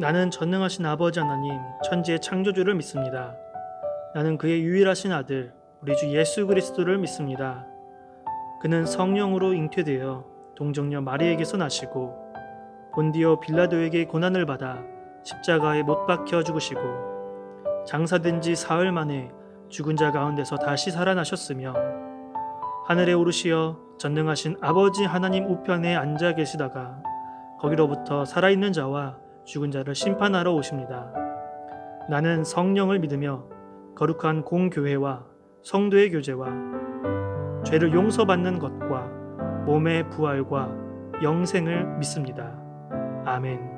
나는 전능하신 아버지 하나님, 천지의 창조주를 믿습니다. 나는 그의 유일하신 아들, 우리 주 예수 그리스도를 믿습니다. 그는 성령으로 잉태되어 동정녀 마리에게서 나시고 본디오 빌라도에게 고난을 받아 십자가에 못 박혀 죽으시고 장사된 지 사흘 만에 죽은 자 가운데서 다시 살아나셨으며 하늘에 오르시어 전능하신 아버지 하나님 우편에 앉아 계시다가 거기로부터 살아있는 자와 죽은 자를 심판하러 오십니다. 나는 성령을 믿으며 거룩한 공교회와 성도의 교제와 죄를 용서받는 것과 몸의 부활과 영생을 믿습니다. 아멘.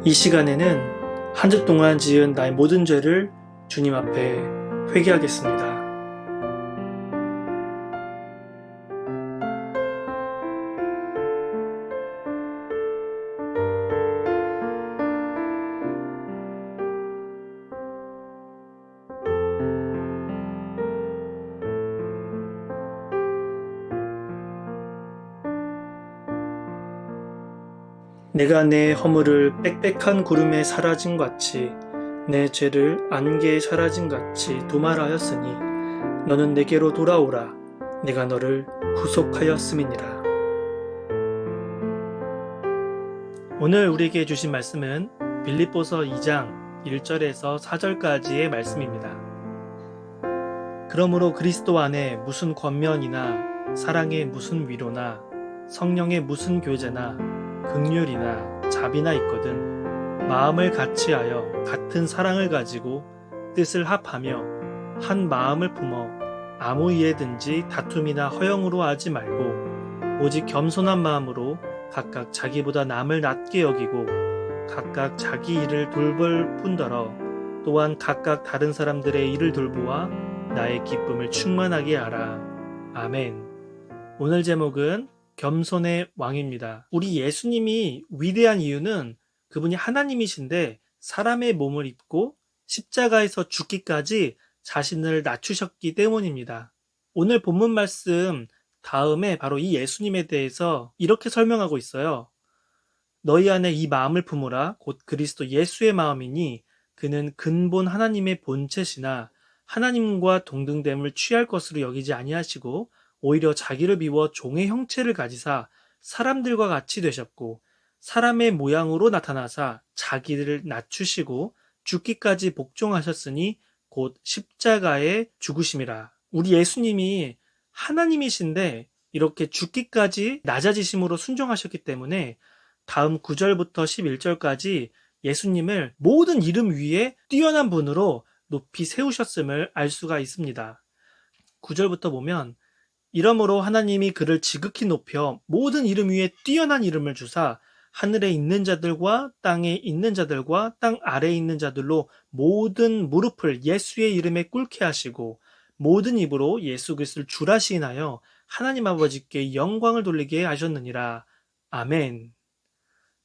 이 시간에는 한 주 동안 지은 나의 모든 죄를 주님 앞에 회개하겠습니다. 내가 내 허물을 빽빽한 구름에 사라짐 같이 내 죄를 안개에 사라짐 같이 도말하였으니 너는 내게로 돌아오라. 내가 너를 구속하였음이니라. 오늘 우리에게 주신 말씀은 빌립보서 2장 1절에서 4절까지의 말씀입니다. 그러므로 그리스도 안에 무슨 권면이나 사랑의 무슨 위로나 성령의 무슨 교제나 긍휼이나 자비나 있거든 마음을 같이하여 같은 사랑을 가지고 뜻을 합하며 한 마음을 품어 아무 일에든지 다툼이나 허영으로 하지 말고 오직 겸손한 마음으로 각각 자기보다 남을 낮게 여기고 각각 자기 일을 돌볼 뿐더러 또한 각각 다른 사람들의 일을 돌보아 나의 기쁨을 충만하게 하라. 아멘. 오늘 제목은 겸손의 왕입니다. 우리 예수님이 위대한 이유는 그분이 하나님이신데 사람의 몸을 입고 십자가에서 죽기까지 자신을 낮추셨기 때문입니다. 오늘 본문 말씀 다음에 바로 이 예수님에 대해서 이렇게 설명하고 있어요. 너희 안에 이 마음을 품으라 곧 그리스도 예수의 마음이니 그는 근본 하나님의 본체시나 하나님과 동등됨을 취할 것으로 여기지 아니하시고 오히려 자기를 비워 종의 형체를 가지사 사람들과 같이 되셨고 사람의 모양으로 나타나사 자기를 낮추시고 죽기까지 복종하셨으니 곧 십자가에 죽으심이라. 우리 예수님이 하나님이신데 이렇게 죽기까지 낮아지심으로 순종하셨기 때문에 다음 9절부터 11절까지 예수님을 모든 이름 위에 뛰어난 분으로 높이 세우셨음을 알 수가 있습니다. 9절부터 보면 이러므로 하나님이 그를 지극히 높여 모든 이름 위에 뛰어난 이름을 주사 하늘에 있는 자들과 땅에 있는 자들과 땅 아래에 있는 자들로 모든 무릎을 예수의 이름에 꿇게 하시고 모든 입으로 예수 그리스도를 주라 시인하여 하나님 아버지께 영광을 돌리게 하셨느니라. 아멘.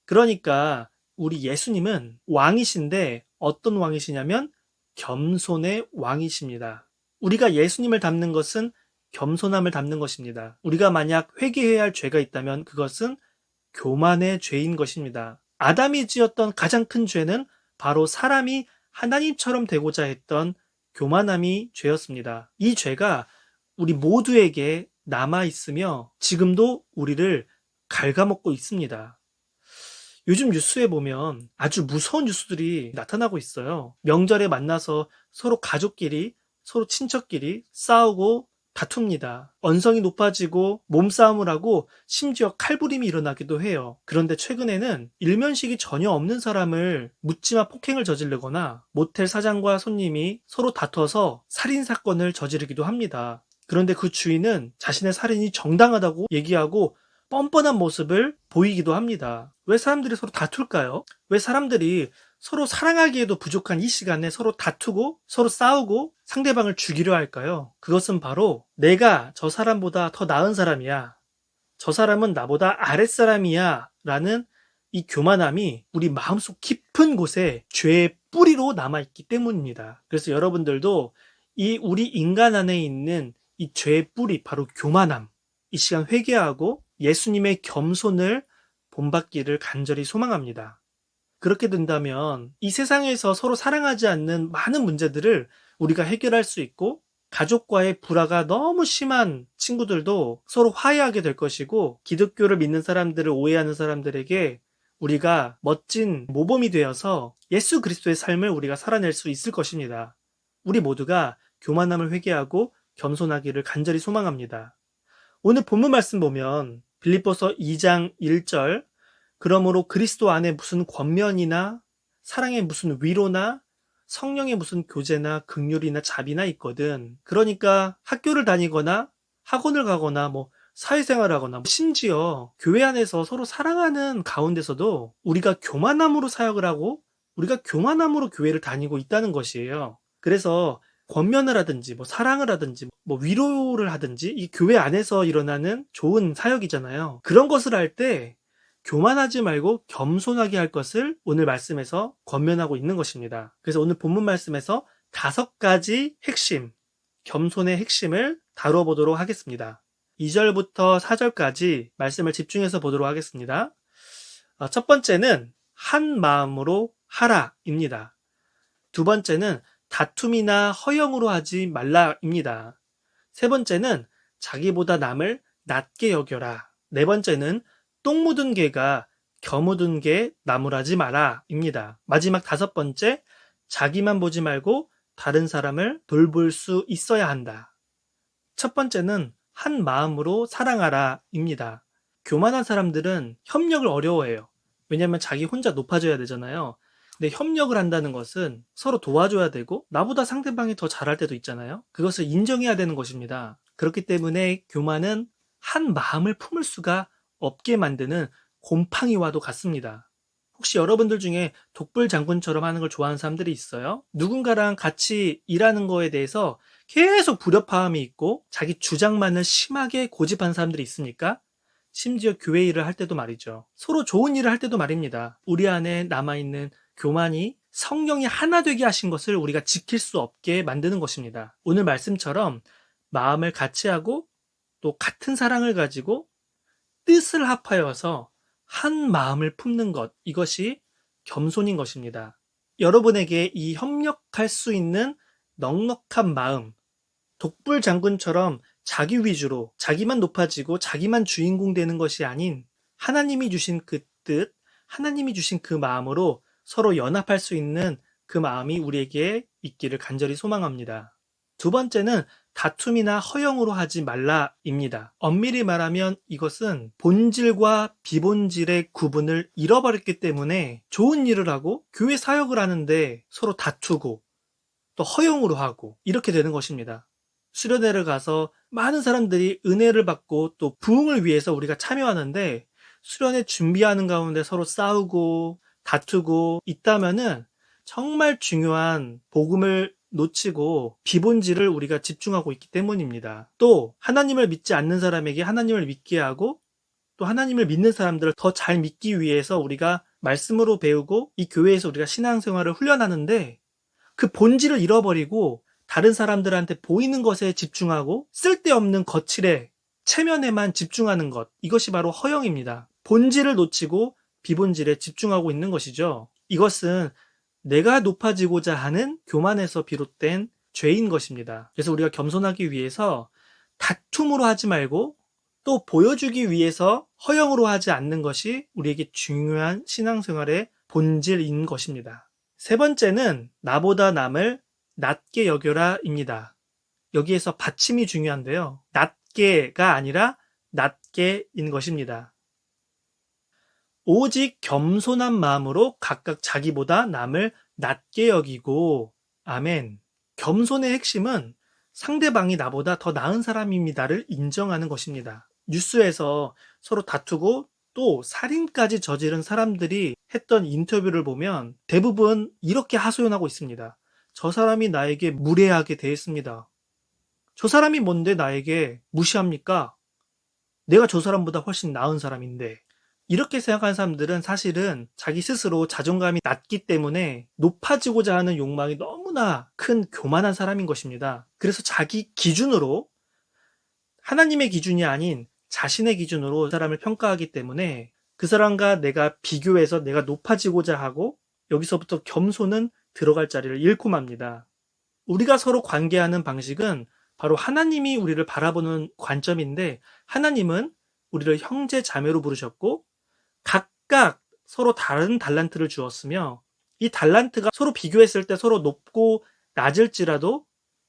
그러니까 우리 예수님은 왕이신데 어떤 왕이시냐면 겸손의 왕이십니다. 우리가 예수님을 닮는 것은 겸손함을 닮는 것입니다. 우리가 만약 회개해야 할 죄가 있다면 그것은 교만의 죄인 것입니다. 아담이 지었던 가장 큰 죄는 바로 사람이 하나님처럼 되고자 했던 교만함이 죄였습니다. 이 죄가 우리 모두에게 남아있으며 지금도 우리를 갉아먹고 있습니다. 요즘 뉴스에 보면 아주 무서운 뉴스들이 나타나고 있어요. 명절에 만나서 서로 가족끼리, 서로 친척끼리 싸우고 다툽니다. 언성이 높아지고 몸싸움을 하고 심지어 칼부림이 일어나기도 해요. 그런데 최근에는 일면식이 전혀 없는 사람을 묻지마 폭행을 저지르거나 모텔 사장과 손님이 서로 다퉈서 살인사건을 저지르기도 합니다. 그런데 그 주인은 자신의 살인이 정당하다고 얘기하고 뻔뻔한 모습을 보이기도 합니다. 왜 사람들이 서로 다툴까요? 왜 사람들이 서로 사랑하기에도 부족한 이 시간에 서로 다투고 서로 싸우고 상대방을 죽이려 할까요? 그것은 바로 내가 저 사람보다 더 나은 사람이야. 저 사람은 나보다 아랫사람이야. 라는 이 교만함이 우리 마음속 깊은 곳에 죄의 뿌리로 남아있기 때문입니다. 그래서 여러분들도 이 우리 인간 안에 있는 이 죄의 뿌리, 바로 교만함, 이 시간 회개하고 예수님의 겸손을 본받기를 간절히 소망합니다. 그렇게 된다면 이 세상에서 서로 사랑하지 않는 많은 문제들을 우리가 해결할 수 있고 가족과의 불화가 너무 심한 친구들도 서로 화해하게 될 것이고 기독교를 믿는 사람들을 오해하는 사람들에게 우리가 멋진 모범이 되어서 예수 그리스도의 삶을 우리가 살아낼 수 있을 것입니다. 우리 모두가 교만함을 회개하고 겸손하기를 간절히 소망합니다. 오늘 본문 말씀 보면 빌립보서 2장 1절 그러므로 그리스도 안에 무슨 권면이나 사랑의 무슨 위로나 성령의 무슨 교제나 긍휼이나 자비나 있거든. 그러니까 학교를 다니거나 학원을 가거나 사회생활을 하거나 심지어 교회 안에서 서로 사랑하는 가운데서도 우리가 교만함으로 사역을 하고 우리가 교만함으로 교회를 다니고 있다는 것이에요. 그래서 권면을 하든지 사랑을 하든지 위로를 하든지 이 교회 안에서 일어나는 좋은 사역이잖아요. 그런 것을 할 때 교만하지 말고 겸손하게 할 것을 오늘 말씀에서 권면하고 있는 것입니다. 그래서 오늘 본문 말씀에서 5가지 핵심, 겸손의 핵심을 다뤄보도록 하겠습니다. 2절부터 4절까지 말씀을 집중해서 보도록 하겠습니다. 첫 번째는 한 마음으로 하라입니다. 두 번째는 다툼이나 허영으로 하지 말라입니다. 세 번째는 자기보다 남을 낮게 여겨라. 네 번째는 똥 묻은 개가 겨 묻은 개 나무라지 마라입니다. 마지막 5번째, 자기만 보지 말고 다른 사람을 돌볼 수 있어야 한다. 첫 번째는 한 마음으로 사랑하라입니다. 교만한 사람들은 협력을 어려워해요. 왜냐하면 자기 혼자 높아져야 되잖아요. 근데 협력을 한다는 것은 서로 도와줘야 되고 나보다 상대방이 더 잘할 때도 있잖아요. 그것을 인정해야 되는 것입니다. 그렇기 때문에 교만은 한 마음을 품을 수가 없게 만드는 곰팡이와도 같습니다. 혹시 여러분들 중에 독불 장군처럼 하는 걸 좋아하는 사람들이 있어요? 누군가랑 같이 일하는 거에 대해서 계속 불협화음이 있고 자기 주장만을 심하게 고집하는 사람들이 있습니까? 심지어 교회 일을 할 때도 말이죠. 서로 좋은 일을 할 때도 말입니다. 우리 안에 남아있는 교만이 성령이 하나 되게 하신 것을 우리가 지킬 수 없게 만드는 것입니다. 오늘 말씀처럼 마음을 같이 하고 또 같은 사랑을 가지고 뜻을 합하여서 한 마음을 품는 것, 이것이 겸손인 것입니다. 여러분에게 이 협력할 수 있는 넉넉한 마음, 독불 장군처럼 자기 위주로 자기만 높아지고 자기만 주인공 되는 것이 아닌 하나님이 주신 그 뜻, 하나님이 주신 그 마음으로 서로 연합할 수 있는 그 마음이 우리에게 있기를 간절히 소망합니다. 두 번째는 다툼이나 허영으로 하지 말라입니다. 엄밀히 말하면 이것은 본질과 비본질의 구분을 잃어버렸기 때문에 좋은 일을 하고 교회 사역을 하는데 서로 다투고 또 허영으로 하고 이렇게 되는 것입니다. 수련회를 가서 많은 사람들이 은혜를 받고 또 부흥을 위해서 우리가 참여하는데 수련회 준비하는 가운데 서로 싸우고 다투고 있다면은 정말 중요한 복음을 놓치고 비본질을 우리가 집중하고 있기 때문입니다. 또 하나님을 믿지 않는 사람에게 하나님을 믿게 하고 또 하나님을 믿는 사람들을 더 잘 믿기 위해서 우리가 말씀으로 배우고 이 교회에서 우리가 신앙생활을 훈련하는데 그 본질을 잃어버리고 다른 사람들한테 보이는 것에 집중하고 쓸데없는 거칠에 체면에만 집중하는 것, 이것이 바로 허영입니다. 본질을 놓치고 비본질에 집중하고 있는 것이죠. 이것은 내가 높아지고자 하는 교만에서 비롯된 죄인 것입니다. 그래서 우리가 겸손하기 위해서 다툼으로 하지 말고 또 보여주기 위해서 허영으로 하지 않는 것이 우리에게 중요한 신앙생활의 본질인 것입니다. 세 번째는 나보다 남을 낮게 여겨라입니다. 여기에서 받침이 중요한데요. 낮게가 아니라 낮게인 것입니다. 오직 겸손한 마음으로 각각 자기보다 남을 낮게 여기고, 아멘. 겸손의 핵심은 상대방이 나보다 더 나은 사람입니다를 인정하는 것입니다. 뉴스에서 서로 다투고 또 살인까지 저지른 사람들이 했던 인터뷰를 보면 대부분 이렇게 하소연하고 있습니다. 저 사람이 나에게 무례하게 대했습니다. 저 사람이 뭔데 나에게 무시합니까? 내가 저 사람보다 훨씬 나은 사람인데. 이렇게 생각하는 사람들은 사실은 자기 스스로 자존감이 낮기 때문에 높아지고자 하는 욕망이 너무나 큰 교만한 사람인 것입니다. 그래서 자기 기준으로, 하나님의 기준이 아닌 자신의 기준으로 그 사람을 평가하기 때문에 그 사람과 내가 비교해서 내가 높아지고자 하고 여기서부터 겸손은 들어갈 자리를 잃고 맙니다. 우리가 서로 관계하는 방식은 바로 하나님이 우리를 바라보는 관점인데 하나님은 우리를 형제 자매로 부르셨고 각각 서로 다른 달란트를 주었으며 이 달란트가 서로 비교했을 때 서로 높고 낮을지라도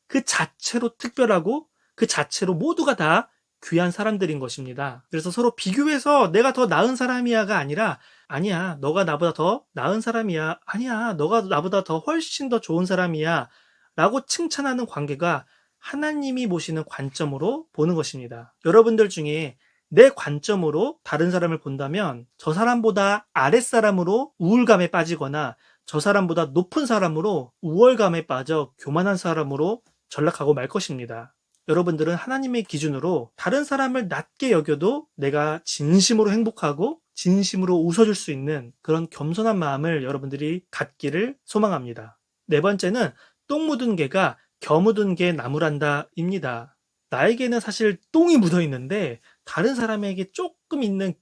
그 자체로 특별하고 그 자체로 모두가 다 귀한 사람들인 것입니다. 그래서 서로 비교해서 내가 더 나은 사람이야가 아니라 아니야, 너가 나보다 더 나은 사람이야. 아니야, 너가 나보다 더 훨씬 더 좋은 사람이야. 라고 칭찬하는 관계가 하나님이 보시는 관점으로 보는 것입니다. 여러분들 중에 내 관점으로 다른 사람을 본다면 저 사람보다 아랫사람으로 우울감에 빠지거나 저 사람보다 높은 사람으로 우월감에 빠져 교만한 사람으로 전락하고 말 것입니다. 여러분들은 하나님의 기준으로 다른 사람을 낮게 여겨도 내가 진심으로 행복하고 진심으로 웃어줄 수 있는 그런 겸손한 마음을 여러분들이 갖기를 소망합니다. 네 번째는 똥 묻은 개가 겨 묻은 개 나무란다입니다. 나에게는 사실 똥이 묻어 있는데 다른 사람에게 조금 있는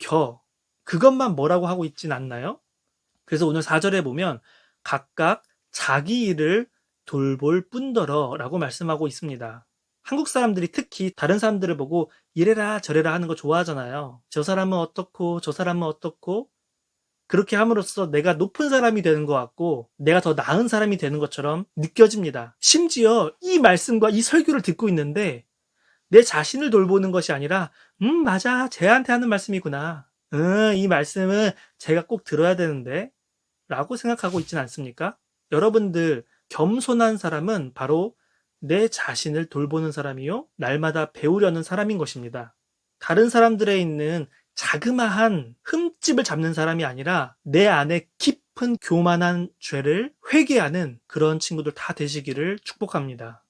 그것만 뭐라고 하고 있진 않나요? 그래서 오늘 4절에 보면 각각 자기 일을 돌볼 뿐더러 라고 말씀하고 있습니다. 한국 사람들이 특히 다른 사람들을 보고 이래라 저래라 하는 거 좋아하잖아요. 저 사람은 어떻고 저 사람은 어떻고 그렇게 함으로써 내가 높은 사람이 되는 것 같고 내가 더 나은 사람이 되는 것처럼 느껴집니다. 심지어 이 말씀과 이 설교를 듣고 있는데 내 자신을 돌보는 것이 아니라 맞아 쟤한테 하는 말씀이구나. 이 말씀은 제가 꼭 들어야 되는데 라고 생각하고 있진 않습니까? 여러분들 겸손한 사람은 바로 내 자신을 돌보는 사람이요 날마다 배우려는 사람인 것입니다. 다른 사람들에 있는 자그마한 흠집을 잡는 사람이 아니라 내 안에 깊은 교만한 죄를 회개하는 그런 친구들 다 되시기를 축복합니다.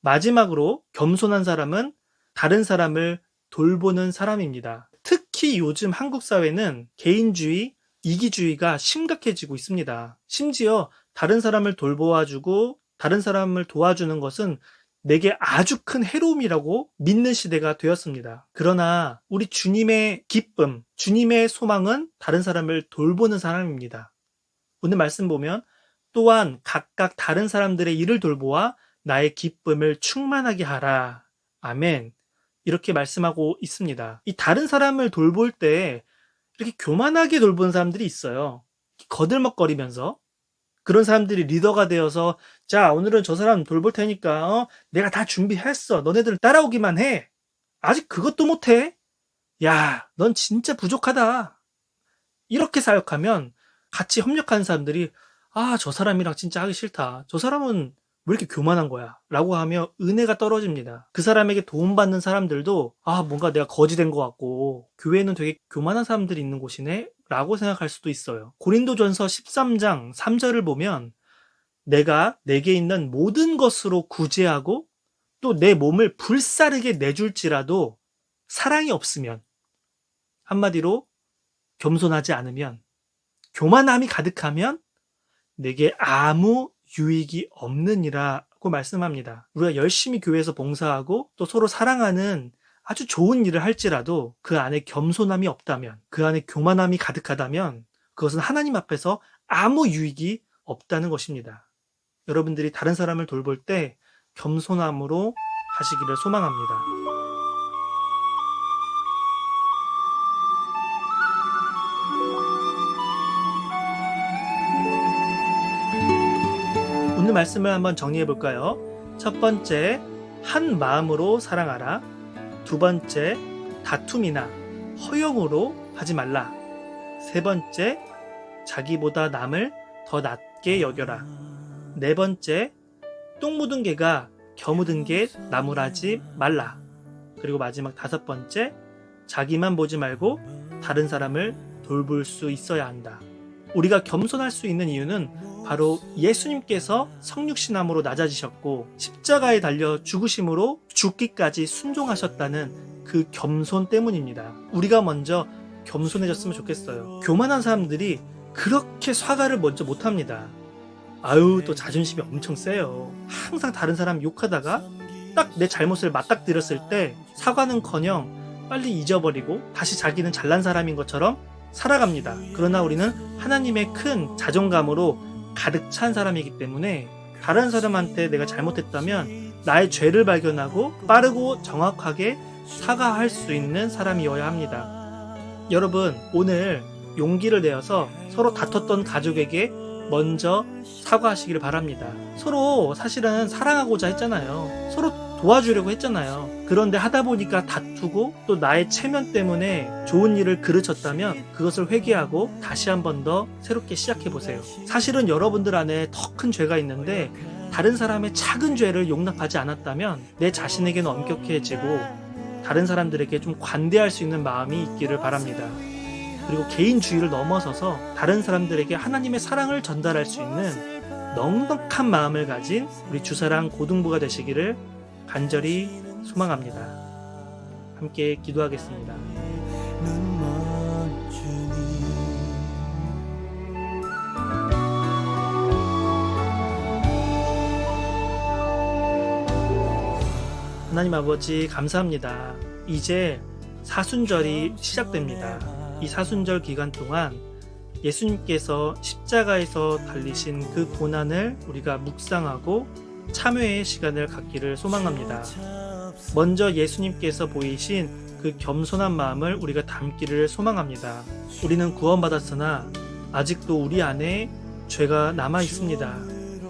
마지막으로 겸손한 사람은 다른 사람을 돌보는 사람입니다. 특히 요즘 한국 사회는 개인주의, 이기주의가 심각해지고 있습니다. 심지어 다른 사람을 돌보아주고 다른 사람을 도와주는 것은 내게 아주 큰 해로움이라고 믿는 시대가 되었습니다. 그러나 우리 주님의 기쁨, 주님의 소망은 다른 사람을 돌보는 사람입니다. 오늘 말씀 보면 또한 각각 다른 사람들의 일을 돌보아 나의 기쁨을 충만하게 하라. 아멘. 이렇게 말씀하고 있습니다. 이 다른 사람을 돌볼 때 이렇게 교만하게 돌보는 사람들이 있어요. 거들먹거리면서. 그런 사람들이 리더가 되어서 자 오늘은 저 사람 돌볼 테니까 내가 다 준비했어. 너네들 따라오기만 해. 아직 그것도 못해? 야, 넌 진짜 부족하다. 이렇게 사역하면 같이 협력하는 사람들이 저 사람이랑 진짜 하기 싫다. 저 사람은 왜 이렇게 교만한 거야? 라고 하며 은혜가 떨어집니다. 그 사람에게 도움받는 사람들도 뭔가 내가 거지 된 것 같고 교회는 되게 교만한 사람들이 있는 곳이네? 라고 생각할 수도 있어요. 고린도전서 13장 3절을 보면 내가 내게 있는 모든 것으로 구제하고 또 내 몸을 불사르게 내줄지라도 사랑이 없으면 한마디로 겸손하지 않으면 교만함이 가득하면 내게 아무 유익이 없느니라고 말씀합니다. 우리가 열심히 교회에서 봉사하고 또 서로 사랑하는 아주 좋은 일을 할지라도 그 안에 겸손함이 없다면 그 안에 교만함이 가득하다면 그것은 하나님 앞에서 아무 유익이 없다는 것입니다. 여러분들이 다른 사람을 돌볼 때 겸손함으로 하시기를 소망합니다. 오늘 말씀을 한번 정리해 볼까요? 첫 번째, 한 마음으로 사랑하라. 두 번째, 다툼이나 허용으로 하지 말라. 세 번째, 자기보다 남을 더 낮게 여겨라. 네 번째, 똥 묻은 개가 겨 묻은 개 나무라지 말라. 그리고 마지막 다섯 번째, 자기만 보지 말고 다른 사람을 돌볼 수 있어야 한다. 우리가 겸손할 수 있는 이유는 바로 예수님께서 성육신함으로 낮아지셨고 십자가에 달려 죽으심으로 죽기까지 순종하셨다는 그 겸손 때문입니다. 우리가 먼저 겸손해졌으면 좋겠어요. 교만한 사람들이 그렇게 사과를 먼저 못합니다. 또 자존심이 엄청 세요. 항상 다른 사람 욕하다가 딱 내 잘못을 맞닥뜨렸을 때 사과는커녕 빨리 잊어버리고 다시 자기는 잘난 사람인 것처럼 살아갑니다. 그러나 우리는 하나님의 큰 자존감으로 가득 찬 사람이기 때문에 다른 사람한테 내가 잘못했다면 나의 죄를 발견하고 빠르고 정확하게 사과할 수 있는 사람이어야 합니다. 여러분, 오늘 용기를 내어서 서로 다퉜던 가족에게 먼저 사과하시기를 바랍니다. 서로 사실은 사랑하고자 했잖아요. 서로 도와주려고 했잖아요. 그런데 하다 보니까 다투고 또 나의 체면 때문에 좋은 일을 그르쳤다면 그것을 회개하고 다시 한 번 더 새롭게 시작해보세요. 사실은 여러분들 안에 더 큰 죄가 있는데 다른 사람의 작은 죄를 용납하지 않았다면 내 자신에게는 엄격해지고 다른 사람들에게 좀 관대할 수 있는 마음이 있기를 바랍니다. 그리고 개인주의를 넘어서서 다른 사람들에게 하나님의 사랑을 전달할 수 있는 넉넉한 마음을 가진 우리 주사랑 고등부가 되시기를 간절히 소망합니다. 함께 기도하겠습니다. 하나님 아버지 감사합니다. 이제 사순절이 시작됩니다. 이 사순절 기간 동안 예수님께서 십자가에서 달리신 그 고난을 우리가 묵상하고 참회의 시간을 갖기를 소망합니다. 먼저 예수님께서 보이신 그 겸손한 마음을 우리가 담기를 소망합니다. 우리는 구원받았으나 아직도 우리 안에 죄가 남아 있습니다.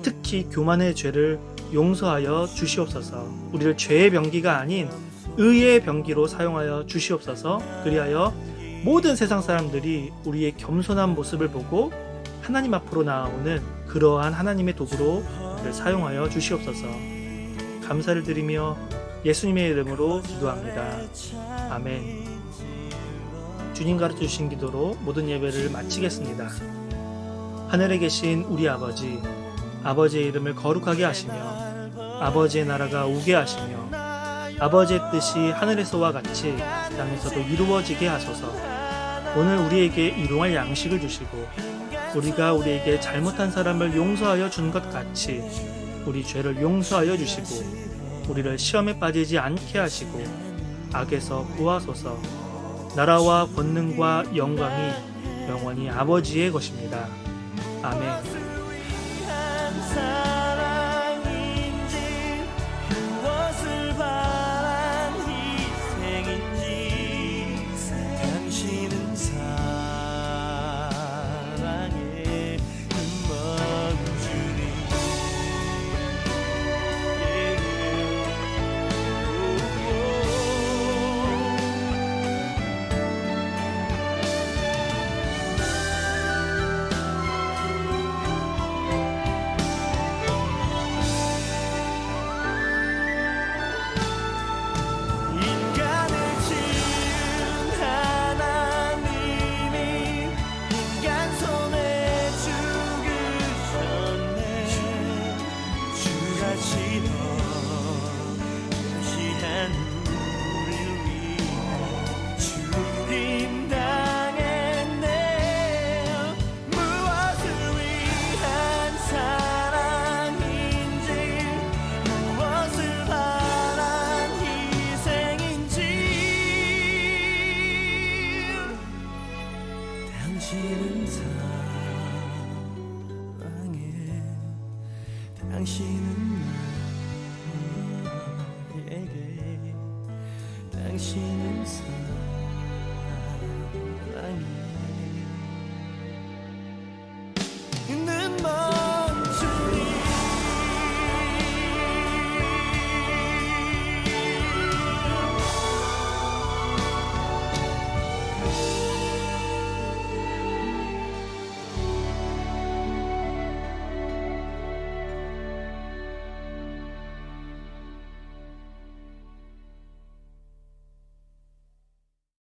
특히 교만의 죄를 용서하여 주시옵소서. 우리를 죄의 병기가 아닌 의의 병기로 사용하여 주시옵소서. 그리하여 모든 세상 사람들이 우리의 겸손한 모습을 보고 하나님 앞으로 나아오는 그러한 하나님의 도구로 우리를 사용하여 주시옵소서. 감사를 드리며 예수님의 이름으로 기도합니다. 아멘. 주님 가르쳐주신 기도로 모든 예배를 마치겠습니다. 하늘에 계신 우리 아버지, 아버지의 이름을 거룩하게 하시며 아버지의 나라가 오게 하시며 아버지의 뜻이 하늘에서와 같이 땅에서도 이루어지게 하소서. 오늘 우리에게 일용할 양식을 주시고 우리가 우리에게 잘못한 사람을 용서하여 준 것 같이 우리 죄를 용서하여 주시고 우리를 시험에 빠지지 않게 하시고 악에서 구하소서. 나라와 권능과 영광이 영원히 아버지의 것입니다. 아멘. 당신은 사랑해. 당신은 나에게 당신은 사랑해.